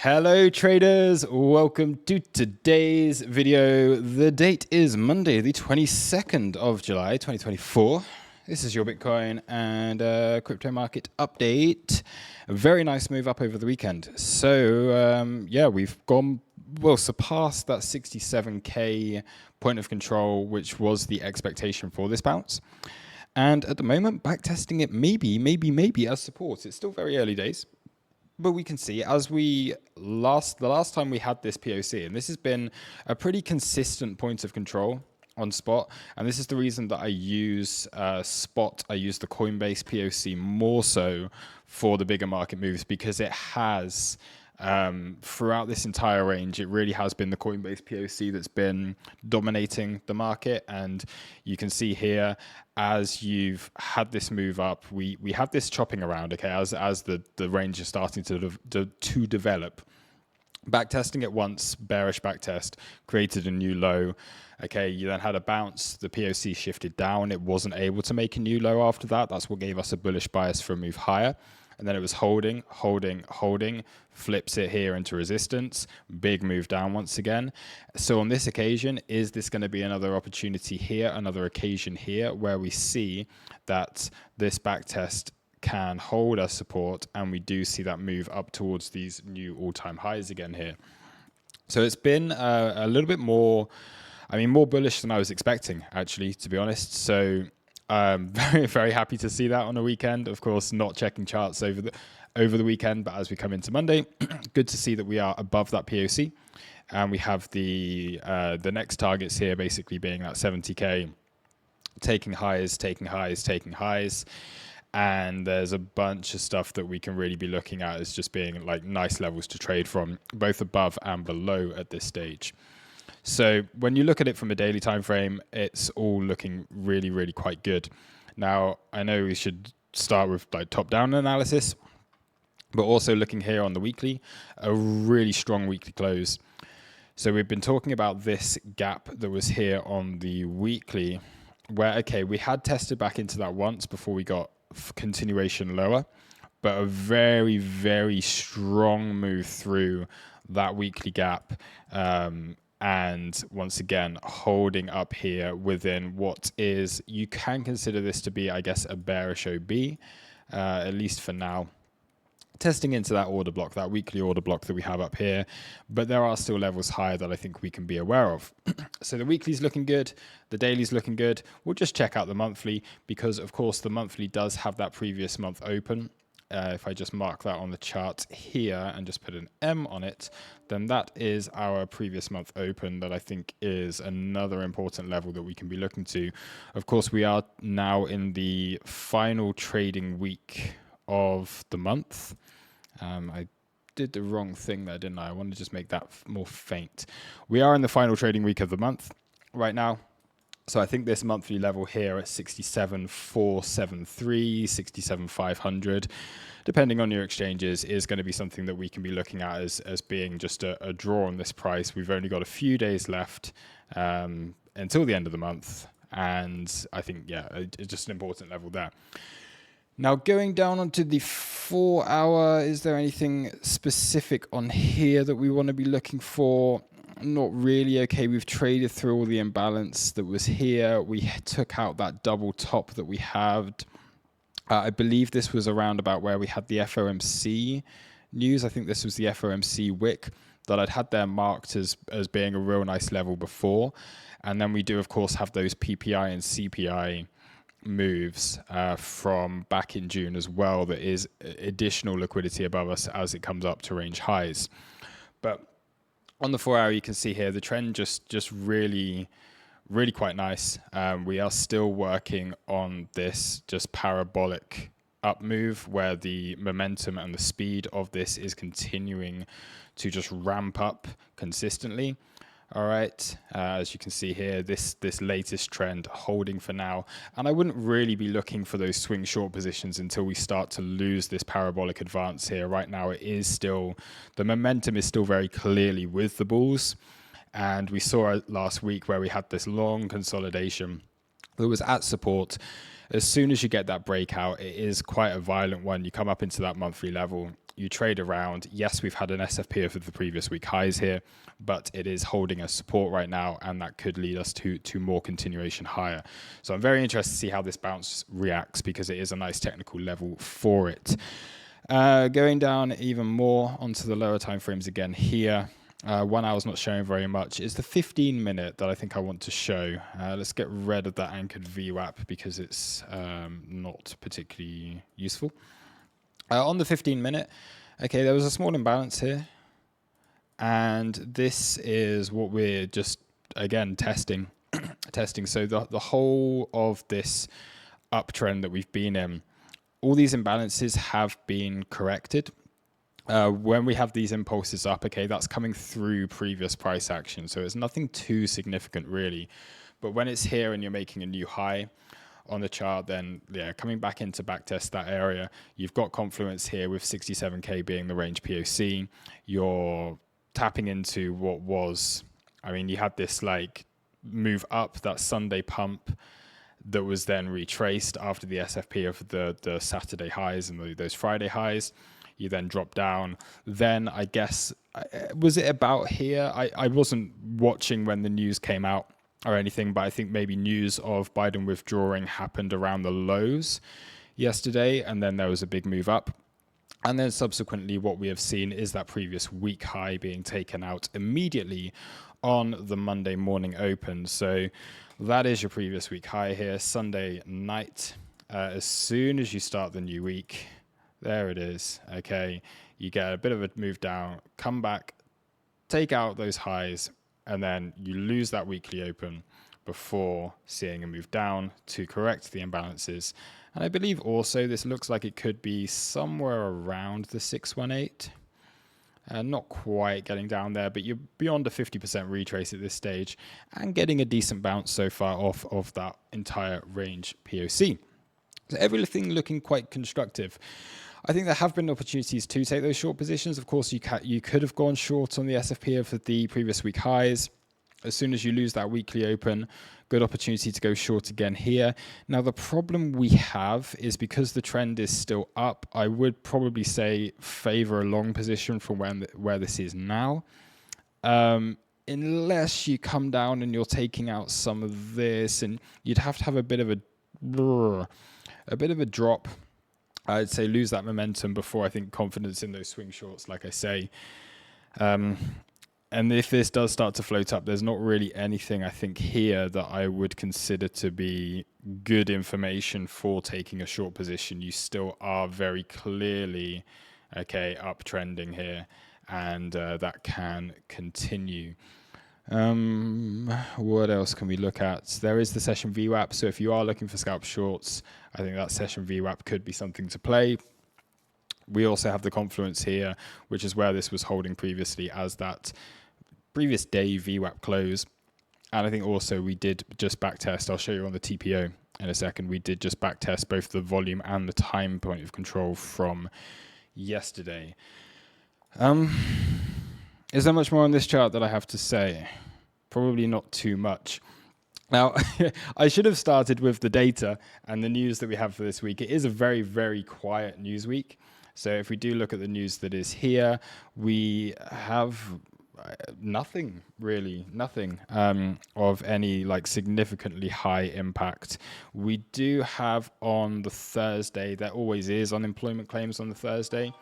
Hello traders, welcome to today's video. The date is Monday, the 22nd of July, 2024. This is your Bitcoin and crypto market update. A very nice move up over the weekend. So yeah, we've surpassed that 67K point of control, which was the expectation for this bounce. And at the moment, backtesting it maybe as support. It's still very early days. But we can see as the last time we had this POC, and this has been a pretty consistent point of control on spot. And this is the reason that I use spot. I use the Coinbase POC more so for the bigger market moves, because it has throughout this entire range, it really has been the Coinbase POC that's been dominating the market. And you can see here, as you've had this move up, we have this chopping around, okay, as the range is starting to develop. Backtesting it once, bearish backtest, created a new low. Okay, you then had a bounce, the POC shifted down, it wasn't able to make a new low after that. That's what gave us a bullish bias for a move higher. And then it was holding, flips it here into resistance, big move down once again. So on this occasion, is this going to be another opportunity here, another occasion here, where we see that this backtest can hold as support, and we do see that move up towards these new all-time highs again here. So it's been a little bit more, more bullish than I was expecting, actually, to be honest. So very happy to see that on a weekend. Of course, not checking charts over the weekend, but as we come into Monday, good to see that we are above that POC, and we have the next targets here basically being that 70K, taking highs, and there's a bunch of stuff that we can really be looking at as just being like nice levels to trade from, both above and below at this stage. So when you look at it from a daily time frame, it's all looking really quite good. Now, I know we should start with like top-down analysis, but also looking here on the weekly, a really strong weekly close. So we've been talking about this gap that was here on the weekly, where, okay, we had tested back into that once before we got continuation lower, but a very strong move through that weekly gap. And once again, holding up here within what is, you can consider this to be, I guess, a bearish OB, at least for now. Testing into that order block, that weekly order block that we have up here, but there are still levels higher that I think we can be aware of. So the weekly's looking good, the daily's looking good. We'll just check out the monthly, because of course the monthly does have that previous month open. If I just mark that on the chart here and just put an M on it, then that is our previous month open that I think is another important level that we can be looking to. Of course, we are now in the final trading week of the month. I did the wrong thing there, didn't I? I want to just make that more faint. We are in the final trading week of the month right now. So I think this monthly level here at 67,473, 67,500, depending on your exchanges, is going to be something that we can be looking at as being just a draw on this price. We've only got a few days left until the end of the month. And I think, yeah, it's just an important level there. Now, going down onto the 4 hour, is there anything specific on here that we want to be looking for? Not really. Okay, we've traded through all the imbalance that was here. We took out that double top that we had. I believe this was around about where we had the FOMC news. I think this was the FOMC wick that I'd had there marked as being a real nice level before. And then we do, of course, have those PPI and CPI moves from back in June as well. That is additional liquidity above us as it comes up to range highs. But on the 4 hour, you can see here the trend just really quite nice. We are still working on this just parabolic up move where the momentum and the speed of this is continuing to just ramp up consistently. All right, as you can see here, this latest trend holding for now, and I wouldn't really be looking for those swing short positions until we start to lose this parabolic advance here. Right now, it is still, the momentum is still very clearly with the bulls, and we saw it last week where we had this long consolidation that was at support. As soon as you get that breakout, it is quite a violent one. You come up into that monthly level, you trade around. Yes, we've had an SFP of the previous week highs here, but it is holding a support right now, and that could lead us to more continuation higher. So I'm very interested to see how this bounce reacts, because it is a nice technical level for it. Going down even more onto the lower time frames again here. 1 hour's not showing very much. It's the 15-minute that I think I want to show. Let's get rid of that anchored VWAP because it's not particularly useful. On the 15-minute, okay, there was a small imbalance here. And this is what we're just, again, testing. So the whole of this uptrend that we've been in, all these imbalances have been corrected. When we have these impulses up, okay, that's coming through previous price action. So it's nothing too significant, really. But when it's here and you're making a new high on the chart, then yeah, coming back into backtest that area, you've got confluence here with 67K being the range POC. You're tapping into what was, I mean, you had this like move up, that Sunday pump that was then retraced after the SFP of the Saturday highs and those Friday highs. You then drop down. Then I guess, was it about here? I wasn't watching when the news came out or anything, but I think maybe news of Biden withdrawing happened around the lows yesterday, and then there was a big move up. And then subsequently what we have seen is that previous week high being taken out immediately on the Monday morning open. So that is your previous week high here, Sunday night. As soon as you start the new week, there it is. Okay, you get a bit of a move down, come back, take out those highs, and then you lose that weekly open before seeing a move down to correct the imbalances. And I believe also this looks like it could be somewhere around the 618. Not quite getting down there, but you're beyond a 50% retrace at this stage and getting a decent bounce so far off of that entire range POC. So everything looking quite constructive. I think there have been opportunities to take those short positions. Of course, you could have gone short on the SFP of the previous week highs. As soon as you lose that weekly open, good opportunity to go short again here. Now, the problem we have is because the trend is still up, I would probably say favor a long position from where this is now. Unless you come down and you're taking out some of this, and you'd have to have a bit of a drop. I'd say lose that momentum before I think confidence in those swing shorts, like I say. And if this does start to float up, there's not really anything I think here that I would consider to be good information for taking a short position. You still are very clearly, okay, uptrending here, and that can continue. What else can we look at? There is the session VWAP. So if you are looking for scalp shorts, I think that session VWAP could be something to play. We also have the confluence here, which is where this was holding previously as that previous day VWAP close. And I think also we did just backtest. I'll show you on the TPO in a second. We did just backtest both the volume and the time point of control from yesterday. Is there much more on this chart that I have to say? Probably not too much. Now, I should have started with the data and the news that we have for this week. It is a very, very quiet news week. So if we do look at the news that is here, we have nothing of any like significantly high impact. We do have on the Thursday, there always is unemployment claims on the Thursday.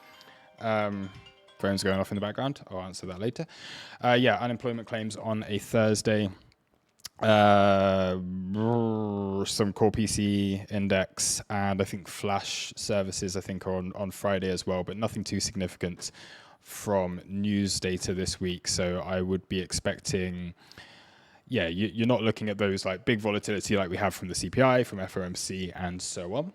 Phone's going off in the background. I'll answer that later. Yeah, unemployment claims on a Thursday. Some core PCE index, and I think flash services I think are on Friday as well, but nothing too significant from news data this week. So I would be expecting, yeah, you're not looking at those like big volatility like we have from the CPI, from FOMC, and so on.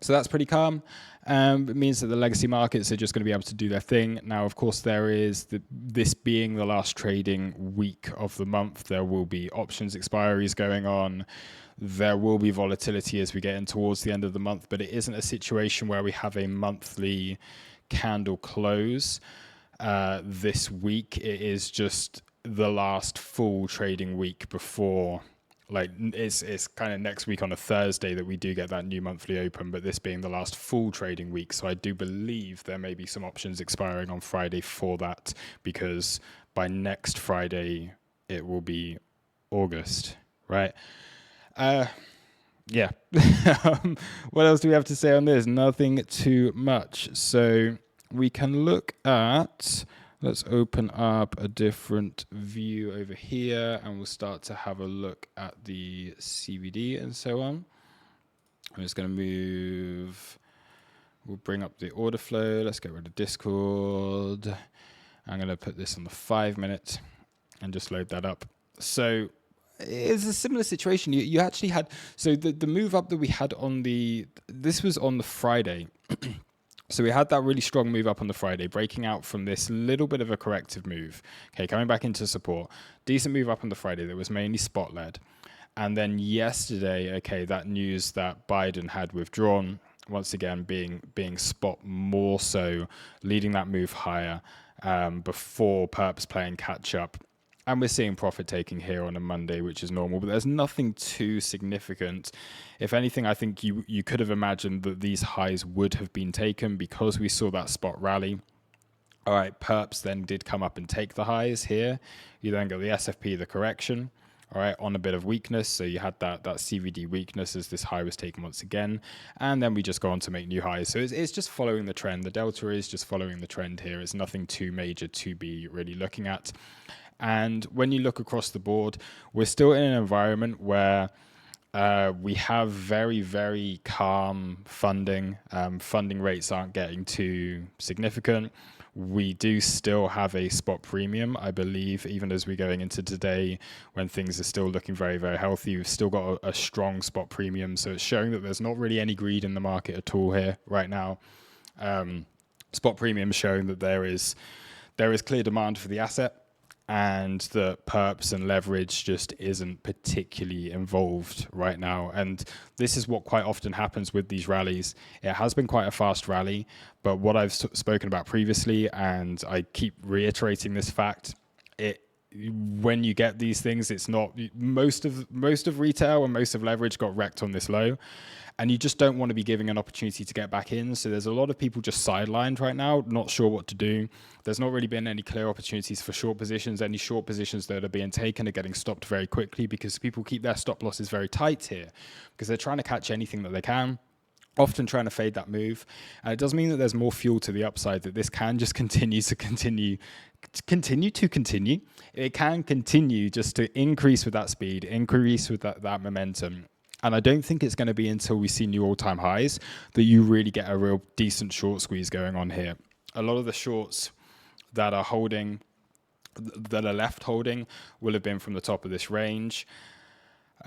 So that's pretty calm. It means that the legacy markets are just going to be able to do their thing. Now, of course, there is this being the last trading week of the month. There will be options expiries going on. There will be volatility as we get in towards the end of the month, but it isn't a situation where we have a monthly candle close this week. It is just the last full trading week before like it's kind of next week on a Thursday that we do get that new monthly open, but this being the last full trading week. So I do believe there may be some options expiring on Friday for that, because by next Friday it will be August, right? Yeah. What else do we have to say on this? Nothing too much. So we can look at, let's open up a different view over here, and we'll start to have a look at the CVD and so on. I'm just going to move, we'll bring up the order flow. Let's get rid of Discord. I'm going to put this on the 5 minute and just load that up. So it's a similar situation. You actually had, so the move up that we had on this was on the Friday. So we had that really strong move up on the Friday, breaking out from this little bit of a corrective move. Okay, coming back into support. Decent move up on the Friday that was mainly spot led. And then yesterday, okay, that news that Biden had withdrawn, once again being spot more so, leading that move higher before perps playing catch up. And we're seeing profit taking here on a Monday, which is normal, but there's nothing too significant. If anything, I think you could have imagined that these highs would have been taken because we saw that spot rally. All right, perps then did come up and take the highs here. You then got the SFP, the correction, all right, on a bit of weakness. So you had that CVD weakness as this high was taken once again. And then we just go on to make new highs. So it's just following the trend. The delta is just following the trend here. It's nothing too major to be really looking at. And when you look across the board, we're still in an environment where we have very, very calm funding. Funding rates aren't getting too significant. We do still have a spot premium, I believe, even as we're going into today when things are still looking very, very healthy. We've still got a strong spot premium. So it's showing that there's not really any greed in the market at all here right now. Spot premium showing that there is clear demand for the asset, and the perps and leverage just isn't particularly involved right now. And this is what quite often happens with these rallies. It has been quite a fast rally, but what I've spoken about previously, and I keep reiterating this fact, when you get these things, it's not most of retail and most of leverage got wrecked on this low. And you just don't want to be giving an opportunity to get back in. So there's a lot of people just sidelined right now, not sure what to do. There's not really been any clear opportunities for short positions. Any short positions that are being taken are getting stopped very quickly because people keep their stop losses very tight here because they're trying to catch anything that they can, often trying to fade that move. And it does mean that there's more fuel to the upside, that this can just continue. It can continue just to increase with that speed, increase with that momentum. And I don't think it's going to be until we see new all-time highs that you really get a real decent short squeeze going on here. A lot of the shorts that are holding, that are left holding, will have been from the top of this range.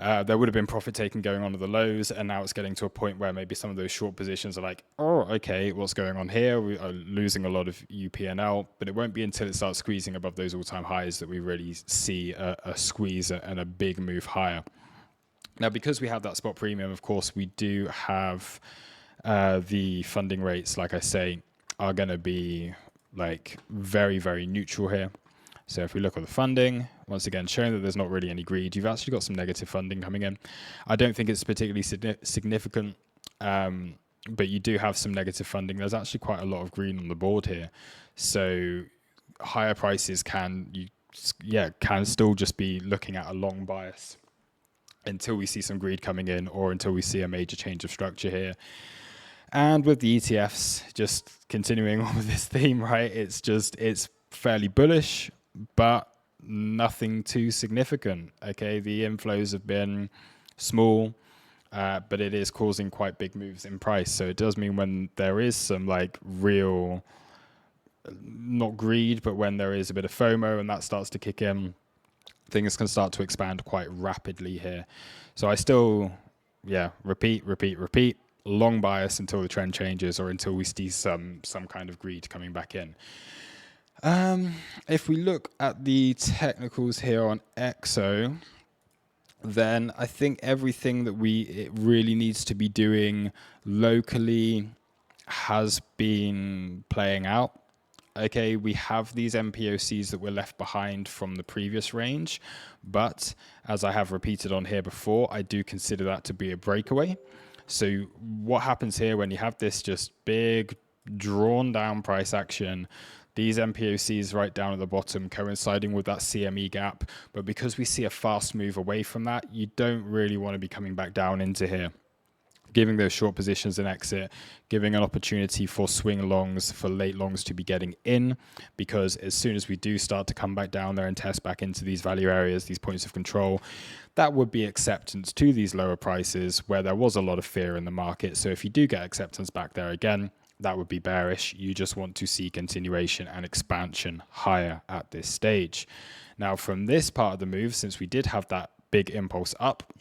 There would have been profit taking going on at the lows, and now it's getting to a point where maybe some of those short positions are like, oh, okay, what's going on here? We are losing a lot of UPNL, but it won't be until it starts squeezing above those all-time highs that we really see a squeeze and a big move higher. Now, because we have that spot premium, of course, we do have the funding rates, like I say, are going to be like very, very neutral here. So if we look at the funding, once again, showing that there's not really any greed, you've actually got some negative funding coming in. I don't think it's particularly significant, but you do have some negative funding. There's actually quite a lot of green on the board here. So higher prices can still just be looking at a long bias until we see some greed coming in or until we see a major change of structure here. And with the ETFs, just continuing on with this theme, right? It's fairly bullish, but nothing too significant. Okay, the inflows have been small, but it is causing quite big moves in price. So it does mean when there is some like real, not greed, but when there is a bit of FOMO and that starts to kick in, things can start to expand quite rapidly here. So I still, repeat, long bias until the trend changes or until we see some kind of greed coming back in. If we look at the technicals here on EXO, then I think everything that it really needs to be doing locally has been playing out. Okay, we have these MPOCs that were left behind from the previous range, but as I have repeated on here before, I do consider that to be a breakaway. So what happens here when you have this just big drawn down price action, these MPOCs right down at the bottom coinciding with that CME gap, but because we see a fast move away from that, you don't really want to be coming back down into here, giving those short positions an exit, giving an opportunity for swing longs, for late longs to be getting in, because as soon as we do start to come back down there and test back into these value areas, these points of control, that would be acceptance to these lower prices where there was a lot of fear in the market. So if you do get acceptance back there again, that would be bearish. You just want to see continuation and expansion higher at this stage. Now, from this part of the move, since we did have that big impulse up,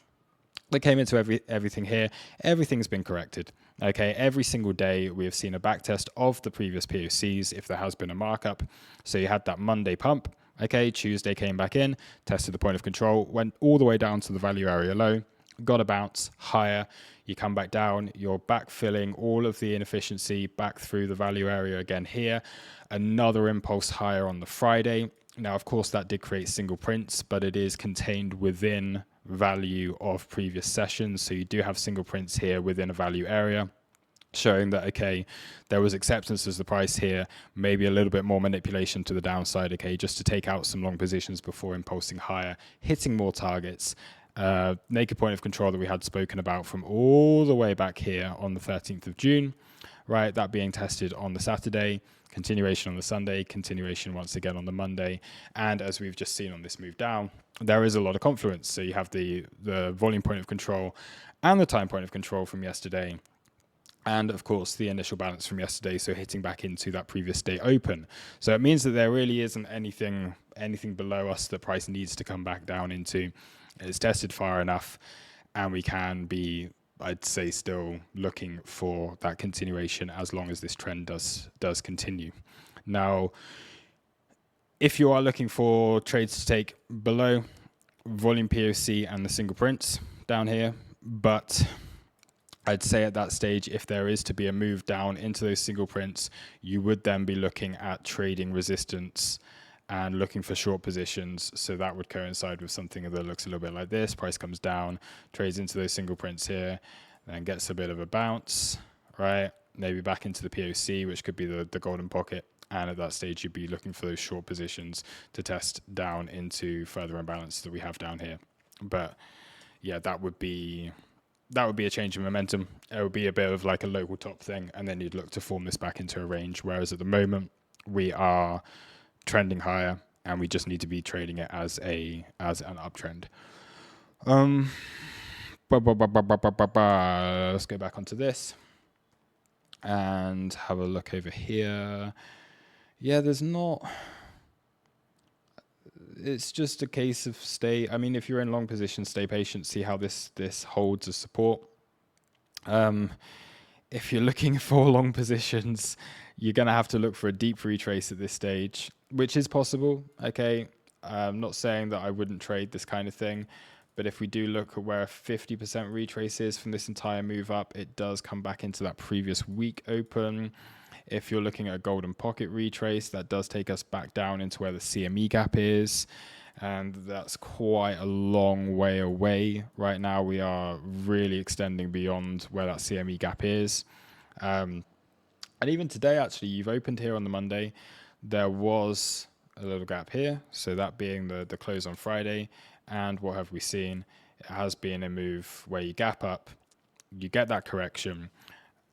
that came into everything here, everything's been corrected. Okay, every single day we have seen a backtest of the previous POCs if there has been a markup. So you had that Monday pump. Okay, Tuesday came back in, tested the point of control, went all the way down to the value area low, got a bounce higher. You come back down, you're backfilling all of the inefficiency back through the value area again here. Another impulse higher on the Friday. Now, of course, that did create single prints, but it is contained within value of previous sessions. So you do have single prints here within a value area, showing that, okay, there was acceptance as the price here, maybe a little bit more manipulation to the downside, okay, just to take out some long positions before impulsing higher, hitting more targets. Naked point of control that we had spoken about from all the way back here on the 13th of June, right? That being tested on the Saturday, continuation on the Sunday, continuation once again on the Monday. And as we've just seen on this move down, there is a lot of confluence. So you have the volume point of control and the time point of control from yesterday. And of course, the initial balance from yesterday, so hitting back into that previous day open. So it means that there really isn't anything below us that price needs to come back down into. It's tested far enough, and we can be, I'd say, still looking for that continuation as long as this trend does continue. Now, if you are looking for trades to take below, volume POC and the single prints down here, but I'd say at that stage, if there is to be a move down into those single prints, you would then be looking at trading resistance and looking for short positions. So that would coincide with something that looks a little bit like this. Price comes down, trades into those single prints here, then gets a bit of a bounce, right? Maybe back into the POC, which could be the golden pocket. And at that stage, you'd be looking for those short positions to test down into further imbalance that we have down here. But yeah, that would be a change in momentum. It would be a bit of like a local top thing, and then you'd look to form this back into a range. Whereas at the moment, we are trending higher, and we just need to be trading it as an uptrend. Let's go back onto this and have a look over here. Yeah, it's just a case of if you're in long position, stay patient, see how this holds as support. If you're looking for long positions, you're going to have to look for a deep retrace at this stage, which is possible. Okay, I'm not saying that I wouldn't trade this kind of thing, but if we do look at where a 50% retrace is from this entire move up, it does come back into that previous week open. If you're looking at a golden pocket retrace, that does take us back down into where the CME gap is. And that's quite a long way away. Right now, we are really extending beyond where that CME gap is. And even today, actually, you've opened here on the Monday. There was a little gap here. So that being the close on Friday. And what have we seen? It has been a move where you gap up, you get that correction.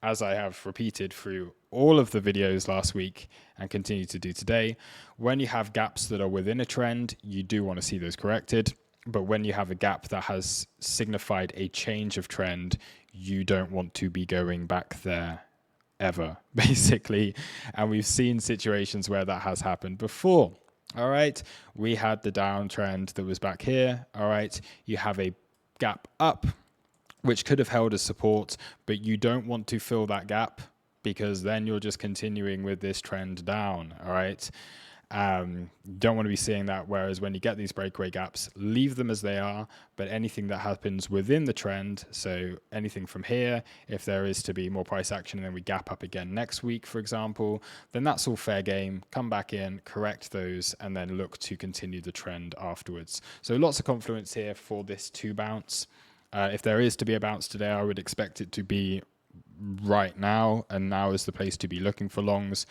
As I have repeated through all of the videos last week and continue to do today, when you have gaps that are within a trend, you do want to see those corrected. But when you have a gap that has signified a change of trend, you don't want to be going back there ever, basically. And we've seen situations where that has happened before. All right, we had the downtrend that was back here. All right, you have a gap up, which could have held as support, but you don't want to fill that gap because then you're just continuing with this trend down, all right? Don't want to be seeing that. Whereas when you get these breakaway gaps, leave them as they are. But anything that happens within the trend, so anything from here, if there is to be more price action and then we gap up again next week, for example, then that's all fair game. Come back in, correct those, and then look to continue the trend afterwards. So lots of confluence here for this to bounce. If there is to be a bounce today, I would expect it to be right now, and now is the place to be looking for longs,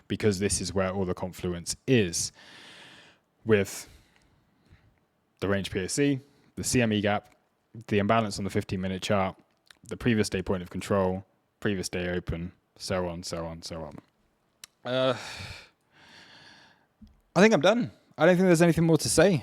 because this is where all the confluence is, with the range POC, the CME gap, the imbalance on the 15-minute chart, the previous day point of control, previous day open, so on, so on, so on. I think I'm done. I don't think there's anything more to say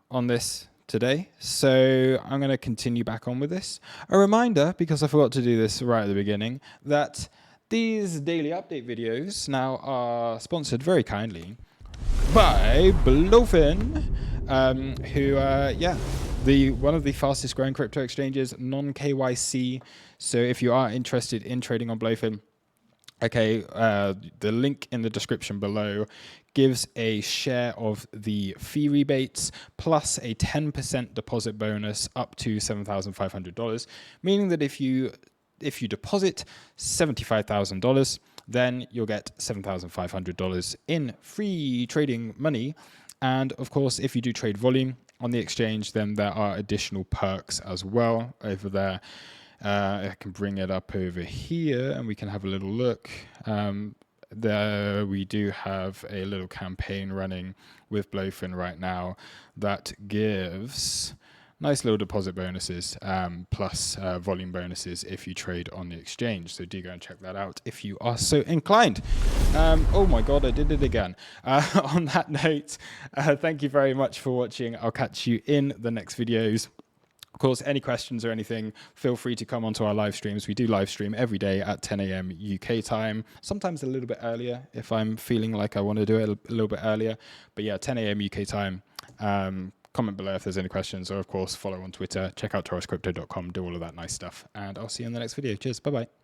on this today, so I'm going to continue back on with this. A reminder, because I forgot to do this right at the beginning, that these daily update videos now are sponsored very kindly by Blofin, who, one of the fastest growing crypto exchanges, non-KYC. So if you are interested in trading on Blofin, okay, the link in the description below gives a share of the fee rebates plus a 10% deposit bonus up to $7,500, meaning that if you deposit $75,000, then you'll get $7,500 in free trading money. And of course, if you do trade volume on the exchange, then there are additional perks as well over there. I can bring it up over here and we can have a little look. There we do have a little campaign running with Blofin right now that gives nice little deposit bonuses plus volume bonuses if you trade on the exchange. So do go and check that out if you are so inclined. Oh my God, I did it again. On that note, thank you very much for watching. I'll catch you in the next videos. Of course, any questions or anything, feel free to come onto our live streams. We do live stream every day at 10 a.m. UK time, sometimes a little bit earlier if I'm feeling like I want to do it a little bit earlier. But yeah, 10 a.m. UK time. Comment below if there's any questions, or of course, follow on Twitter, check out torrescrypto.com, do all of that nice stuff. And I'll see you in the next video. Cheers. Bye-bye.